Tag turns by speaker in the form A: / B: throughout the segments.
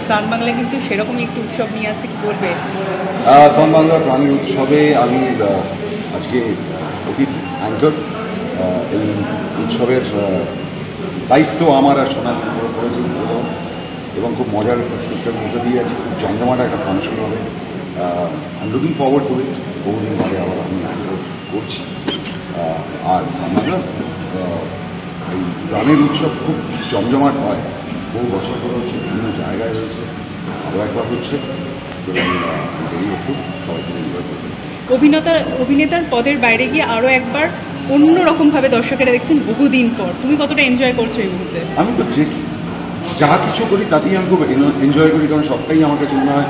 A: সান বাংলা কিন্তু সেরকমই একটু উৎসব নিয়ে আসছে, কি বলবে?
B: সান বাংলা প্রাণী উৎসবে আমি আজকে অতিথি অ্যাঙ্কর। এই উৎসবের দায়িত্ব আমার আর সোনালি করেছি এবং খুব মজার একটা স্ক্রিপ্টের মধ্যে দিয়ে আছে, খুব জমজমাট একটা ফাংশন হবে। I am looking forward to it. বহুদিন পরে আবার আমি অ্যাঙ্কর করছি। আর সান বাংলা এই গানের উৎসব খুব জমজমাট হয়, বহু বছর ধরে হচ্ছে, বিভিন্ন জায়গায় রয়েছে, আরও একবার হচ্ছে, এবং খুব সবাইকে এনজয় করবে।
A: অভিনেতার পদের বাইরে গিয়ে আরও একবার অন্যরকমভাবে দর্শকেরা দেখছেন বহুদিন পর, তুমি কতটা এনজয় করছো এই মুহূর্তে?
B: আমি তো যা কিছু করি তাতেই আমি খুব এনজয় করি, কারণ সবটাই আমার কাছে মনে হয়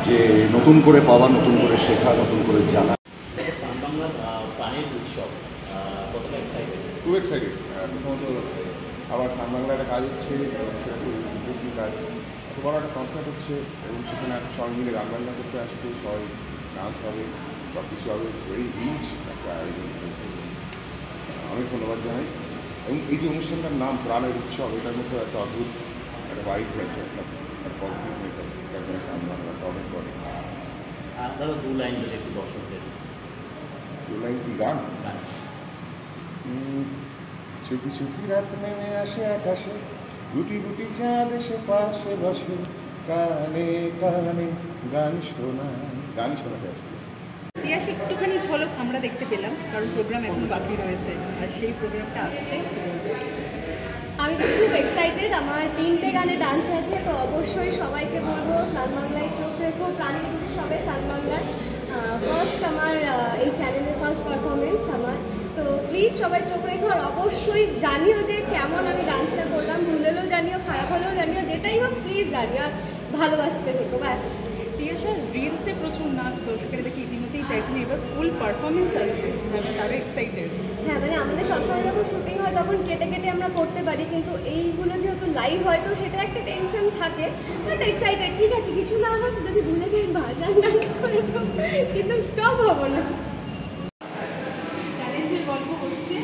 B: যে নতুন করে পাওয়া, নতুন করে শেখা, নতুন করে জানা।
C: খুব এক্সাইটেড। প্রথমত আবার সান বাংলা একটা কাজ হচ্ছে, সেটা খুব ইন্টারেস্টিং কাজ। এত বড় একটা কনসার্ট হচ্ছে এবং সেখানে একটা সবাই মিলে গান বাজনা করতে আসছে, সবাই ডান্স হবে, সব কিছু হবে। ভেরি হিউজ একটা আয়োজন হয়েছে। আমি ধন্যবাদ জানাই। এবং এই যে অনুষ্ঠানটার নাম প্রাণের উৎসব, এটার মধ্যে একটা অদ্ভুত একটা ভাইবস আছে, একটা পজিটিভনেস আছে, তার জন্য সান বাংলা কমেন্ট করে।
D: দু লাইন যদি একটু দর্শকদের।
C: দু লাইন কি গান? চুপি চুপি রাত নেমে আসে আকাশে, গুটি গুটি চাঁদ এসে পাশে বসে, কানে কানে গান শোনাতে আসছে।
A: ইতিহাসে একটুখানি ঝলক আমরা দেখতে পেলাম, কারণ প্রোগ্রাম এখন বাকি রয়েছে, আর সেই প্রোগ্রামটা আসছে।
E: আমি তো খুব এক্সাইটেড। আমার 3টে গানে ডান্স আছে, তো অবশ্যই সবাইকে বলবো সান বাংলায় চোখ রেখো। প্রাণী উৎসবে সান বাংলার ফার্স্ট আমার এই চ্যানেলের ফার্স্ট পারফরমেন্স আমার, তো প্লিজ সবাই চোখ রেখো। আর অবশ্যই জানিও যে কেমন আমি ডান্সটা করলাম, ভুল হলেও জানিও, খারাপ হলেও জানিও, যেটাই হোক প্লিজ জানিও, আর ভালোবাসতে থেকো ব্যাস।
A: তিয়াশা, রিলসে প্রচুর নাচ দর্শকেরা দেখে ইতিমধ্যেই চাইছেন, এবার ফুল পারফরমেন্স আসছে, তারা এক্সাইটেড।
E: হ্যাঁ, মানে আমাদের সবসময় যখন শুটিং হয় তখন কেটে কেটে আমরা করতে পারি, কিন্তু এইগুলো যেহেতু লাইভ হয় তো সেটা একটা টেনশন থাকে, বাট এক্সাইটেড। ঠিক আছে, কিছু না হোক, যদি ভুলে যাই ভাষার ডান্স করে তো কিন্তু স্টপ হবো না।
A: চ্যালেঞ্জের গল্প হচ্ছে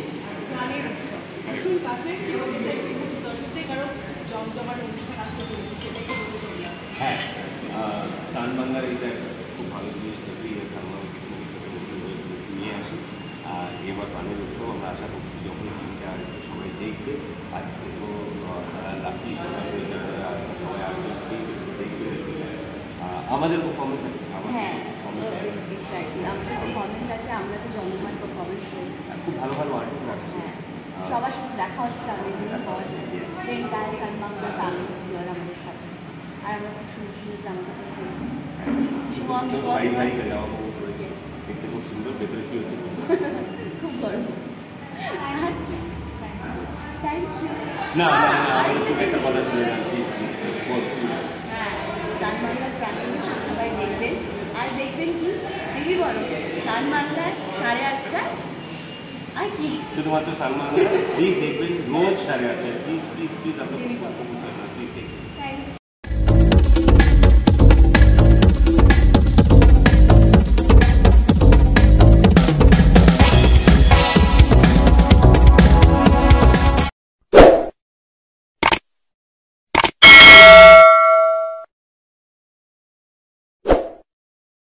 A: প্রাণের উৎসব। ভীষণ কাছে বলতে চাই দর্শকদের, কারণ জমজমার অনুষ্ঠান আসতে চলেছে, সেটাই বলতে চাইলাম।
D: হ্যাঁ, সান বাংলার এটা খুব ভালো জিনিস, সান বাংলা কিছু না কিছু নিয়ে আসি। আর এবার প্রাণের উৎসব আমরা আশা করছি যখন টিমটা সবাই দেখবে, আজকে তো লাকি সবাই আসবে, দেখবে। আমাদের পারফরমেন্স আছে।
F: হ্যাঁ, এক্স্যাক্টলি, আমাদের পারফরমেন্স আছে, আমরা তো জমজমাট পারফরমেন্স করি,
D: খুব ভালো ভালো আর্টিস্ট আছে।
F: হ্যাঁ, সবার সাথে দেখা হচ্ছে অনেকদিন পর। এন্টায়ার সান বাংলা ফ্যামিলি ছিল আমাদের সাথে, আর আমরা খুব সুন্দর সুন্দর জামা কাপড় পরেছি।
D: দেখতে খুব সুন্দর, ভেতরে কি হচ্ছে
F: খুব গরম। Thank you.
D: না একটা কথা শুনে
F: হ্যাঁ, সান বাংলার প্রাণের উৎসব সবাই দেখবেন। আর দেখবেন কি দিদি বলো, সান বাংলার 8:30টায়। আর কি
D: শুধুমাত্র সান বাংলা প্লিজ দেখবেন রোজ 8:30টায়, প্লিজ প্লিজ প্লিজ আপনার